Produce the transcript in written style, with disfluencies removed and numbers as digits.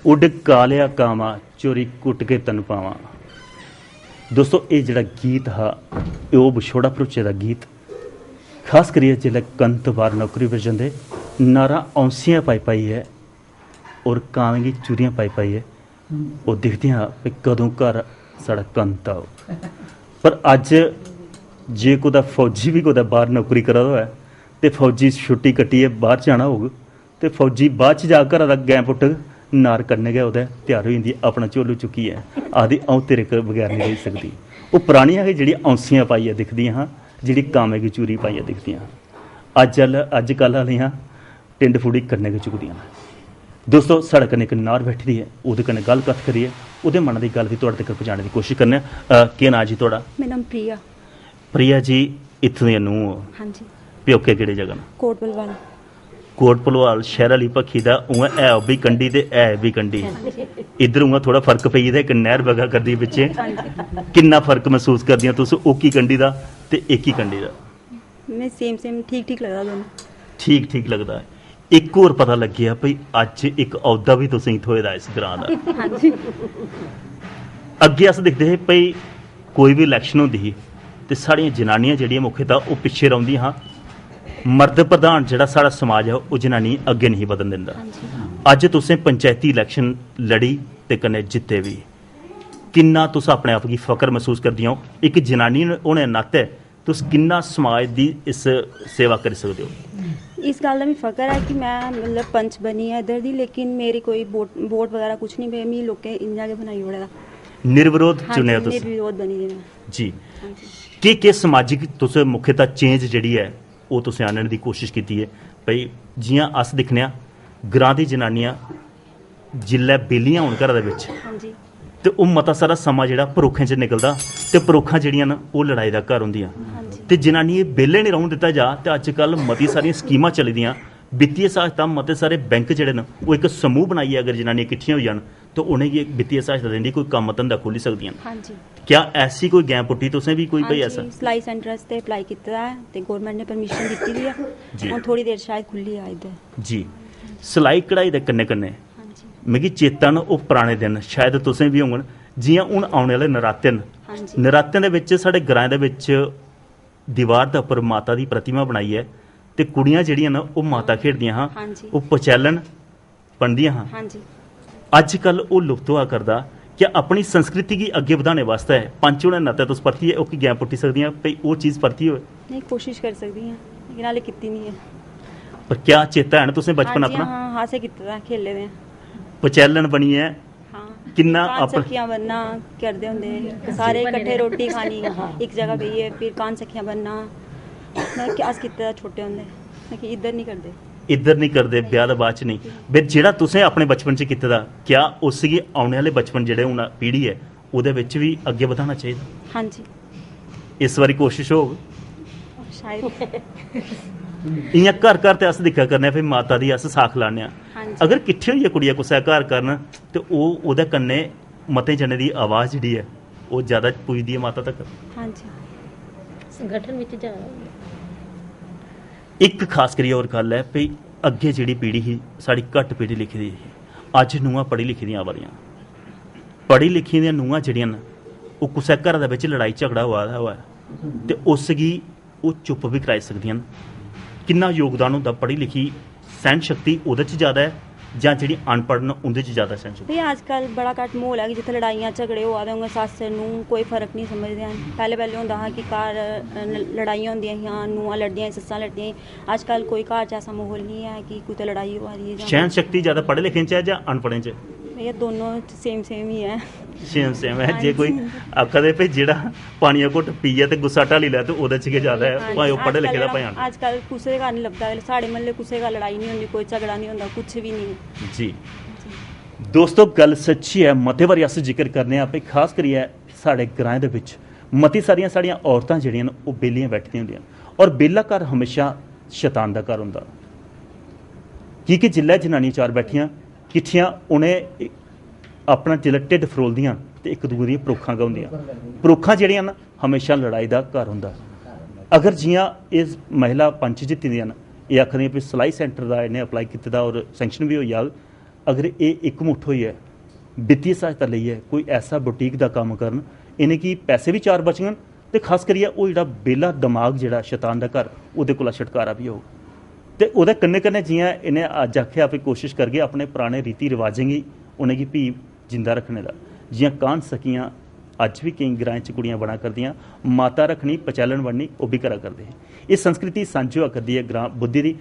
उड कालिया कामा चोरी कुट के तन पावा। दोस्तों ये जड़ा गीत हा वो विछोड़ा भरोचे का गीत खास करिए जिसले कंत बार नौकरी पर जाते नारा औंसियां पाई पाई है और कावें की चूरियां पाई पाई है वो दिखदियां भी कदों घर साड़ा कंत आओ। पर अज जे कोई फौजी भी कोई बाहर नौकरी करा दा है तो फौजी छुट्टी कट्टिए बाहर जाना होग तो फौजी बाद च जा घर का गैं पुट्ट नार कन्नै गै ओह्दा त्यार हो जाती अपना झोलू चुक्कियै आखदी अऊं तेरे बगैर नहीं रही सकती। वो पुरानियां जेह्ड़ी औंसियां पाइयै दिखदियां हां जेह्ड़ी कामे की चूरी पाइयै दिखदियां अजकल आह्लियां टिंड फुड़ी कन्नै गै चुकदियां। दोस्तों साढ़े कन्नै इक नार बैठी दी है ओह्दे कन्नै गल्ल कत्थ करिए ओह्दे मन की गल भी तुहाडे तक पहुंचाने की कोशिश करने। केह् नां जी तुहाडा? मेरा नाम प्रिया। प्रिया जी इत्थों दी नूंह? हाँ जी। प्योके केह्ड़ी जगह न? कोट भलवाल। कोट भलवाल शहर वाली पक्खी का उ'आं है भी कंढी ते है भी कंढी। इधर उ'आं थोड़ा फर्क पेई गेदा, इक नहर बगा करदी पिच्छे। किन्ना फर्क महसूस करदियां तुस ओकी कंढी दा ते एकी कंढी दा? मैं सेम ठीक लगदा दोनों। ठीक लगदा है। एक होर पता लग्गेआ भई अज्ज एक औह्दा भी तुसेंगी थ्होए दा इस ग्रां दा। हाँ जी। अग्गे अस दिखदे हे भई कोई भी इलैक्शन होंदी ही ते साढ़ियां जनानियां जेह्ड़ियां मुख्यतः ओह् पिच्छे रौंह्दियां हां। मर्द प्रधान जिहड़ा साढ़ा समाज है वो जनानी अग्गे नहीं बधन दिंदा। अज तुसें पंचायती इलैक्शन लड़ी ते कन्नै जित्ते भी, किन्ना तुस अपने आप गी फकर महसूस करदियां हो? एक जनानी होने नाते तुस किन्ना समाज दी इस सेवा करी सकदे हो? इस गल का भी फकर है कि मैं मतलब पंच बनी है इधर दी, लेकिन मेरी कोई वोट वगैरह कुछ नहीं पे, मी लोकें इ'यां गै बनाई ओड़े दा। निर्विरोध चुनेआ तुस? निर्विरोध बनी दी मैं जी। केह् समाजिक तुस मुख्यतः चेंज जिहड़ी है वो तुसें आह्नने दी कोशिश कीती है? भई जि'यां अस दिक्खने आं ग्रां दी जनानियां जिल्लै बेलियां होन घरा दे बिच ते ओह् मता सारा समां जेह्ड़ा भरोखें च निकलदा ते भरोखां जेह्ड़ियां न ओह् लड़ाई दा घर होंदियां ते जनानियें बेल्ले नहीं रौह्न दित्ता जा ते अज्जकल मती सारियां स्कीमां चली दियां वित्तीय सहायता मते सारे बैंक जेह्ड़े न ओह् एक समूह बनाइयै अगर जनानियां किट्ठियां होई जान तो उनेंगी एक वित्तीय सहायता देने कोई कम्म धंधा खोली सकदियां न। क्या ऐसी कोई गैं पुट्टी तुसें भी कोई भई ऐसा? सिलाई सेंटर आस्तै अप्लाई कीता है ते गवर्नमेंट ने परमिशन दित्ती दी है, हुन थोड़ी देर शायद खुल्ली है इधर। जी। सिलाई कढ़ाई दे कन्नै कन्नै मिगी चेता न ओह् पराने दिन शायद तुसें भी होङन जि'यां हून औने आह्ले नराते न, नरातें दे विच साढ़े ग्राएं दे विच दीवार दे उप्पर माता दी प्रतिमा बनाइयै ते कुड़ियां जेह्ड़ियां न ओह् माता खेढदियां हां, ओह् पचैलन बनदियां हां। अजकल ओह् लुप्त होआ करदा। क्या अपनी संस्कृति की अग्गे बधाने वास्ते पंच होने नाते तुस परतियै ओह्की गैं पुट्टी सकदियां भई ओह् चीज़ परतियै होए? नहीं, कोशिश कर सकदी हैं लेकिन हाले कीती नहीं है। पर क्या चेता है ना तुसें बचपन अपना? हाँ हाँ से कीते दा, खेले दे पचैलन बनियै किन्ना सखियां बनना करदे होंदे सारे इकट्ठे रोटी खानी एक जगह बेहियै फिर कान सखियां बनना अस कीते दा छोटे होंदे, लेकिन इधर नहीं करदे। इधर नहीं करदे ब्याह दे बाद च नहीं। फिर जेह्ड़ा तुसें अपने बचपन च कीते दा क्या उसगी औने आह्ले बचपन जेह्ड़े हून पीढ़ी है ओह्दे बिच भी अग्गे बधाना चाहिदा? हाँ जी। इस बारी कोशिश होग शायद। इ'यां घर घर ते अस दिक्खा करने फिर माता दी अस साख लाने आं, अगर किट्ठे होइयै कुड़िया कुसै घर करन ते ओह् ओह्दे कन्नै मते जने दी आवाज़ जेह्ड़ी है ओह् ज़्यादा पुजदी है माता तक। हाँ जी। संगठन विच ज़्यादा एक खास करियै होर गल्ल है भई अग्गे जेह्ड़ी पीढ़ी ही साढ़ी घट्ट पढ़ी लिखी दी ही, अज्ज नूंहां पढ़ी लिखी दियां आवा दियां। पढ़ी लिखी दियां नूंहां जेह्ड़ियां न ओह् कुसै घरा दे बिच लड़ाई झगड़ा होआ दा होऐ ते उसगी ओह् चुप भी कराई सकदियां न। किन्ना योगदान होंदा पढ़ी लिखी सैह्न शक्ति ओह्दे च ज़्यादा है जां जेह्ड़ी अनपढ़ न उं'दे च ज़्यादा सैह्न शक्ति? अजकल बड़ा घट्ट माहौल है कि जित्थै लड़ाइयां झगड़े होआ दे होंगे सस्स नूंह् कोई फर्क नहीं समझदे हैन। पैह्लें होंदा हा कि घर लड़ाइयां होंदियां हियां, नूंहां लड़दियां सस्सां लड़दियां। अजकल कोई घर च ऐसा माहौल नहीं है कि कुतै लड़ाई होआ दी है। सैह्न शक्ति ज़्यादा पढ़े लिखे च है जां अनपढ़ें च? भैया दोनों सेम ही है। सेम है। जे कोई आखदे भई जेह्ड़ा पानिया घुट्ट पीए ते गुस्सा ढाली लै ते ओह्दे च गै ज़्यादा है, भाएं ओह् पढ़े लिखे दा भाएं अनपढ़। अजकल कुसै दे घर नहीं लभदा, साढ़े म्हल्ले कुसै घर लड़ाई नहीं होंदी, कोई झगड़ा नहीं होंदा, कुछ भी नहीं। जी दोस्तों गल सच्ची है। मते बारी अस जिक्र करने आं भई खास करियै साढ़े ग्राएं दे बिच मती सारियां साढ़ियां औरतां जेह्ड़ियां न ओह् बेलियां बैठियां होंदियां और बेला घर हमेशा शैतान दा घर होंदा कि जिल्लै जनानियां चार बैठियां किट्ठियां उ'नें अपना जिल्लै ढिड्ड फरोलदियां ते इक दूए दियां परोखां गै होंदियां। परोखां जेह्ड़ियां न हमेशा लड़ाई दा घर होंदा। अगर जि'यां एह् महिला पंच जित्ती दियां न एह् आखदियां भी सिलाई सेंटर दा इन्हें अप्लाई कीते दा और सैंक्शन भी होई जाग अगर ये एकमुठ होई है वित्तीय सहायता लईए कोई ऐसा बुटीक का काम करन इन्हें कि पैसे भी चार बचगन तो खास करिए वो जो बेला दिमाग जो शैतान का घर वो छुटकारा भी होगा तो वो कन्ने कन्ने जियां इन्हें अज आख्या भी कोशिश करगे अपने पुराने रीति रिवाजें गी उन्हें भी जिंदा रखने का जियां कान सकियां अज भी कई ग्राएं च कुड़ियां बना करदियां माता रखनी पचैलन बननी वो भी करा करते हैं ये संस्कृति सांझी होआ करदी है ग्रां बुद्धि की।